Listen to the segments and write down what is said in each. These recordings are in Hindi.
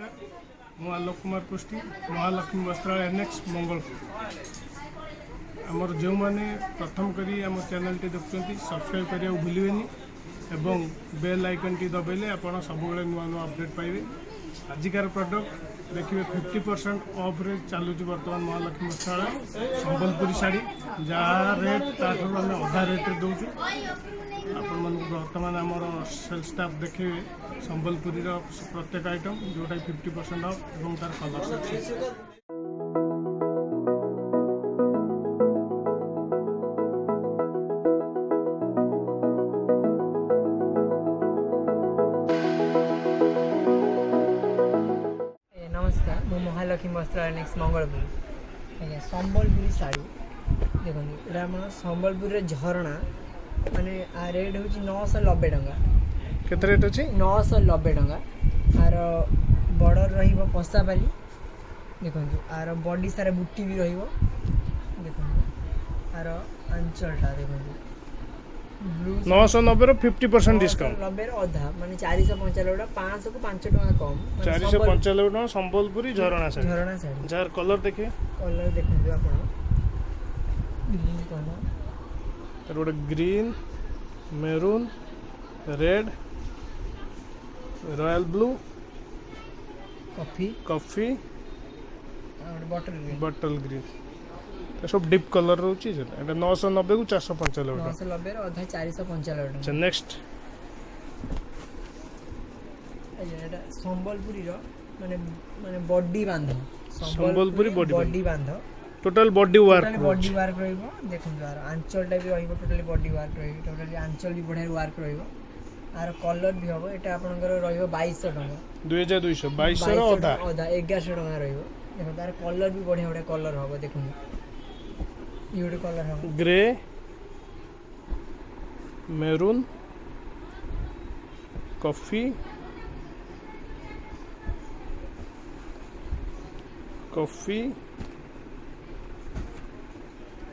नमस्कार मु आलोक कुमार पृष्टि महालक्ष्मी वस्त्रालय एनएक्स मंगलपुर आमर जो मैंने प्रथम करी आम चैनल टी देखुं सब्सक्राइब करिया भूलें एवं बेल आइकन टी दबाइले आप सब नुआ नुआ अपडेट पाइबे। आजिकार प्रोडक्ट देखिए 50% ऑफ रे चलुची बर्तमान महालक्ष्मी वस्त्रालय संबलपुरी शाढ़ी जहाँ रेट ताठू आम अधा रेट दौचु आपण बर्तमान आमर सेल स्टाफ देखिए संबलपुरी प्रत्येक आइटम जोटा 50% ऑफ और तार कलर अच्छे। नमस्कार मु महालक्ष्मी वस्त्रालय नेक्स्ट मंगलपुर आज्ञा संबलपुरी शाढ़ी देखो ये संबलपुर झरणा माने रेट हूँ 990 टंका केते रेट अछि 990 टंका आर बॉर्डर रहिबो पसापाली देखो आर बॉडी सारा बुट्टी भी रहिबो देखो आर अंचलटा देखो ब्लू 990 रो 50% डिस्काउंट 990 रो अधा माने 495 500 को 5 टका कम 495 टका संबलपुरी झरणा साड़ी जार कलर देखिए कलर देखो आपण green colour road green maroon red royal blue coffee बटल ग्रीन सब डिप कलर रोची एटा 990 को 495 990 रो अधा 495 अच्छा नेक्स्ट एटा संबलपुरी रो माने माने बॉडी बांध संबलपुरी बॉडी बांध टोटल बॉडी वर्क रहिबो देखो यार आंचल टाइप रहिबो टोटली बॉडी वर्क रहिबो टोटली आंचल भी बढ़िया वर्क रहिबो आर कलर भी हबो एटा आपनकर रहिबो 2200 टका 2200 रो अधा 1100 टका रहिबो देखो तार कलर भी बढ़िया बढ़िया कलर हबो देखो ये कलर हबो grey maroon coffee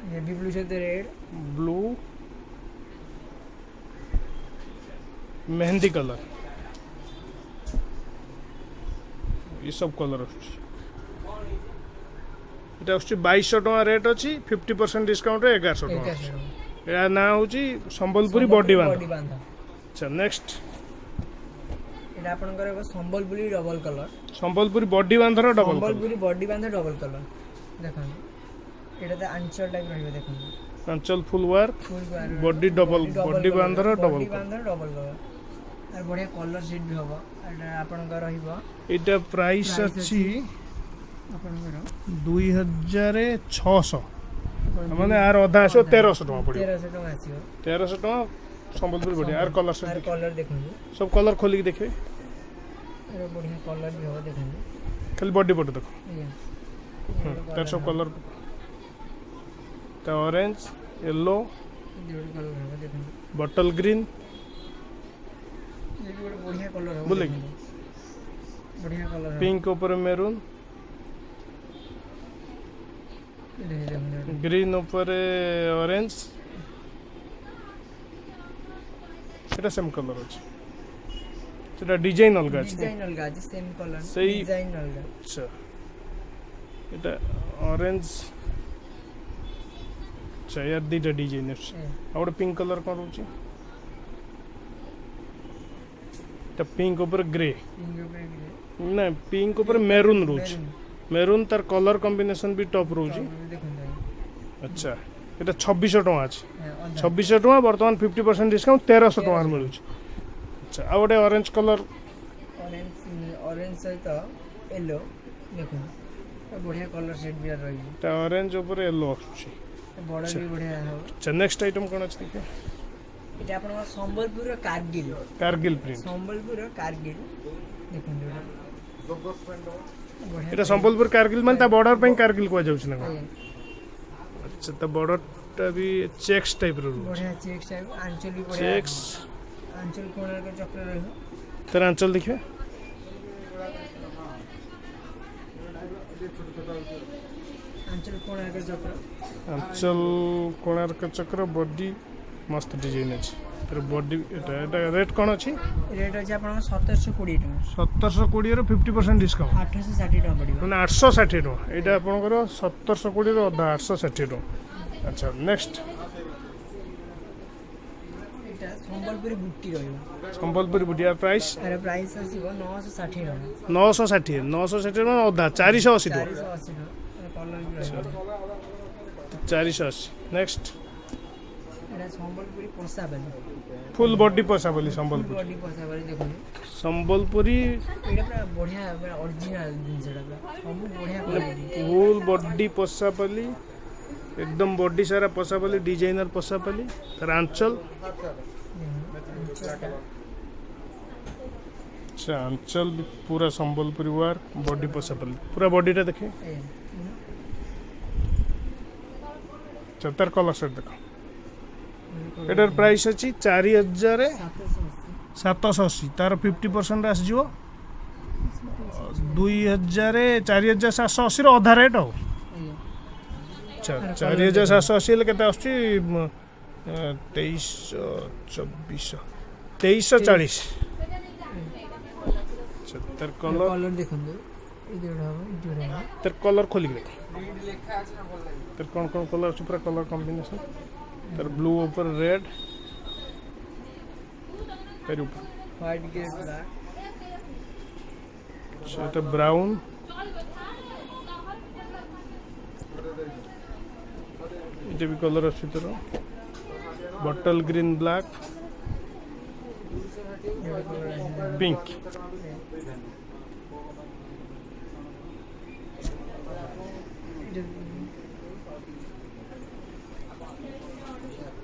navy blue से रेड ब्लू मेहंदी कलर ये सब कलर आस 2200 टका रेट अच्छी 50% डिस्काउंट 1100 टका या ना होची संबलपुरी बॉडी बांध अच्छा नेक्स्ट एटा आपनकर एगो Sambalpuri double colour Sambalpuri body border double Sambalpuri body border double colour देखो एटा त आंचल टाइप रहिबो देखो आंचल full work body double body border double colour आर बढ़िया कलर सेट भी होबो एटा आपनकर रहिबो एटा प्राइस अछि आपनकर 2600 माने आर आधा आसो 1300 टका पड़ियो 1300 टका आसीयो 1300 टका संबलपुरी बॉडी आर कलर सेट कलर देखो सब कलर खोली के देखिए अरे बढ़िया कलर भी हो देखो खाली बॉडी पट देखो तार सब कलर ता ऑरेंज येलो कलर हो देखो बटल ग्रीन ये बढ़िया कलर हो बोले बढ़िया कलर पिंक ऊपर मेरून ग्रीन ऊपर ऑरेंज এটা সেম কলর আছে সেটা ডিজাইন অলগা আছে সেম কলর সেই ডিজাইন অলগা আচ্ছা এটা অরেঞ্জ আচ্ছা ইয়ার দুইটা ডিজাইন আছে আর পিঙ্ক কলর কোন রହୁଛି এটা পিঙ্ক উপর গ্রে না পিঙ্ক উপর মেরুন রହୁଛି মেরুন তার কলর কম্বিনেশন भी टॉप রହୁଛି अच्छा এটা 2600 টাকা আছে 2600 টাকা বর্তমান 50% ডিসকাউন্ট 1300 টাকা মিলুଛି अच्छा आ गोटे ऑरेंज कलर ऑरेंज सहित येलो देखो बढ़िया कलर सेट भी रही ता ऑरेंज ऊपर येलो आछी बॉर्डर भी बढ़िया हो अच्छा नेक्स्ट आइटम कोन अछि देखिए এটা আপনার সম্বলপুর कारगिल प्रिंट সম্বলপুর কার্গিল দেখুন এটা সম্বলপুর कारगिल মানে তা বর্ডর পই कारगिल को जाउछ ना अच्छा ता बॉर्डर ता भी चेक्स टाइप रो बढ़िया चेक्स टाइप आंचल भी बढ़िया चेक्स आंचल कोनर के चक्र रहियो तेरा आंचल देखिए आंचल कोणार्क चक्र बॉडी मस्त डिजाइन अच्छे ତାର ବଡି ଏଟା ରେଟ୍ କ'ଣ ଅଛି? ରେଟ୍ ଅଛି ଆପଣଙ୍କ 1720 ଟଙ୍କା। 1720 ର 50% ଡିସକାଉଣ୍ଟ 860 ଟଙ୍କା ପଡ଼ିବ। ମାନେ 860 ଟଙ୍କା। ଏଇଟା ଆପଣଙ୍କର 1720 ର ଅଧା 860 ଟଙ୍କା। ଆଚ୍ଛା ନେକ୍ସଟ ଏଇଟା ସମ୍ବଲପୁରୀ ବୁଟି ରହିବ। ସମ୍ବଲପୁରୀ ବୁଟି ୟାର ପ୍ରାଇସ୍ ଏହାର ପ୍ରାଇସ୍ ଆସିବ 960 ଟଙ୍କା। 960 ମାନେ ଅଧା 480 ଟଙ୍କା। 480 ଟଙ୍କା। କଲର୍ ବି ରହିବ। 480 ନେକ୍ସଟ ଏଇଟା ସମ୍ବଲପୁରୀ ପଶାପାଲି। ଫୁଲ୍ ବଡି ପଶାପାଲି ସମ୍ବଲପୁରୀ। ବଡି ପଶାପାଲି ଦେଖନ୍ତୁ। ସମ୍ବଲପୁରୀ ଏଇଟା ପୁରା ବଢ଼ିଆ ପୁରା ଅରିଜିନାଲ ଜିନିଷଟା ପୁରା ସବୁ ବଢ଼ିଆ କ୍ୱାଲିଟି। ଫୁଲ୍ ବଡି ପଶାପାଲି एकदम बॉडी सारा पसापाली डिजाइनर पसापाली तार आंचल अच्छा आंचल भी पूरा संबलपुरी वार बॉडी पसापाली पूरा बॉडीटा देखे तार कलर सेट देखो एटार प्राइस अच्छी 4780 तार 50% आसो 4780 अधा रेट हो अच्छा 4780 हेल्ले केते आछी 2340 अच्छा तार कलर देखंदो ए देडा तार कलर खोली देख तार कौन कौन कलर अछि पूरा कलर कॉम्बिनेशन तार ब्लू ऊपर रेड तार ऊपर व्हाइट के ब्लैक अच्छा तो ब्राउन ये भी कलर अच्छी तरह बटल ग्रीन ब्लैक पिंक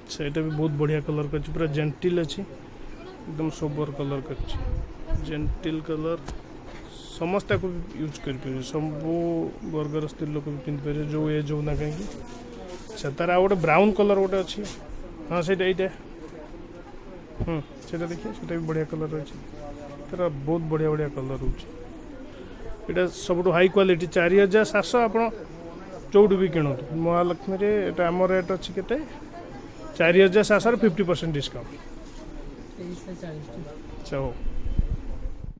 अच्छा ये भी बहुत बढ़िया कलर कर पूरा जेंटिल अच्छी एकदम सोबर कलर कर जेंटिल कलर समस्त को यूज कर सब वर्गर स्त्री लोक भी पिंधि पारे जो एज हो ना कहीं अच्छा तार गोटे ब्राउन कलर गोटे अच्छी हाँ से देखिए से भी बढ़िया कलर अच्छी तार बहुत बढ़िया बढ़िया कलर हो सब हाई क्वालिटी 4700 आप चौटू भी किणतु महालक्ष्मी ये आम रेट अच्छी के 4700 50% डिस्काउंट 2340 अच्छा हो